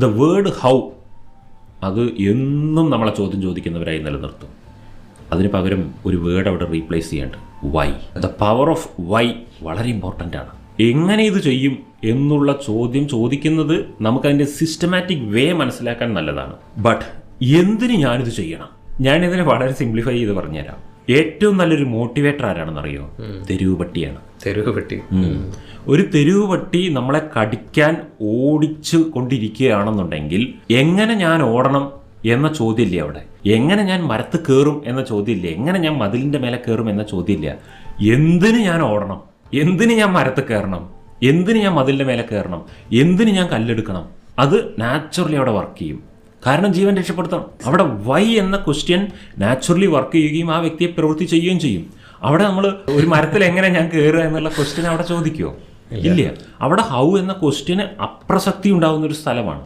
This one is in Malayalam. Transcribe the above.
ദ വേർഡ് ഹൗ അത് എന്നും നമ്മളെ ചോദ്യം ചോദിക്കുന്നവരായി നിലനിർത്തും. അതിന് പകരം ഒരു വേർഡ് അവിടെ റീപ്ലേസ് ചെയ്യേണ്ട y. The power of y വളരെ ഇമ്പോർട്ടൻ്റ് ആണ്. എങ്ങനെ ഇത് ചെയ്യും എന്നുള്ള ചോദ്യം ചോദിക്കുന്നത് നമുക്കതിൻ്റെ സിസ്റ്റമാറ്റിക് വേ മനസ്സിലാക്കാൻ നല്ലതാണ്. ബട്ട് എന്തിന് ഞാനിത് ചെയ്യണം? ഞാനിതിനെ വളരെ സിംപ്ലിഫൈ ചെയ്ത് പറഞ്ഞുതരാം. ഏറ്റവും നല്ലൊരു മോട്ടിവേറ്റർ ആരാണെന്നറിയോ? തെരുവ് പട്ടിയാണ്. തെരുവ് പട്ടി. ഒരു തെരുവ് പട്ടി നമ്മളെ കടിക്കാൻ ഓടിച്ചു കൊണ്ടിരിക്കുകയാണെന്നുണ്ടെങ്കിൽ എങ്ങനെ ഞാൻ ഓടണം എന്ന ചോദ്യമില്ല അവിടെ. എങ്ങനെ ഞാൻ മരത്ത് കയറും എന്ന ചോദ്യമില്ല. എങ്ങനെ ഞാൻ മതിലിൻ്റെ മേലെ കയറും എന്ന ചോദ്യമില്ല. എന്തിന് ഞാൻ ഓടണം, എന്തിന് ഞാൻ മരത്ത് കയറണം, എന്തിന് ഞാൻ മതിലിൻ്റെ മേലെ കയറണം, എന്തിന് ഞാൻ കല്ലെടുക്കണം, അത് നാച്ചുറലി അവിടെ വർക്ക് ചെയ്യും. കാരണം ജീവൻ രക്ഷപ്പെടുത്തണം. അവിടെ വൈ എന്ന ക്വസ്റ്റ്യൻ നാച്ചുറലി വർക്ക് ചെയ്യുകയും ആ വ്യക്തിയെ പ്രവൃത്തി ചെയ്യുകയും ചെയ്യും. അവിടെ നമ്മൾ ഒരു മരത്തിൽ എങ്ങനെ ഞാൻ കയറുക എന്നുള്ള ക്വസ്റ്റ്യൻ അവിടെ ചോദിക്കുമോ? ഇല്ല. അവിടെ ഹൗ എന്ന ക്വസ്റ്റ്യന് അപ്രസക്തി ഉണ്ടാകുന്ന ഒരു സ്ഥലമാണ്.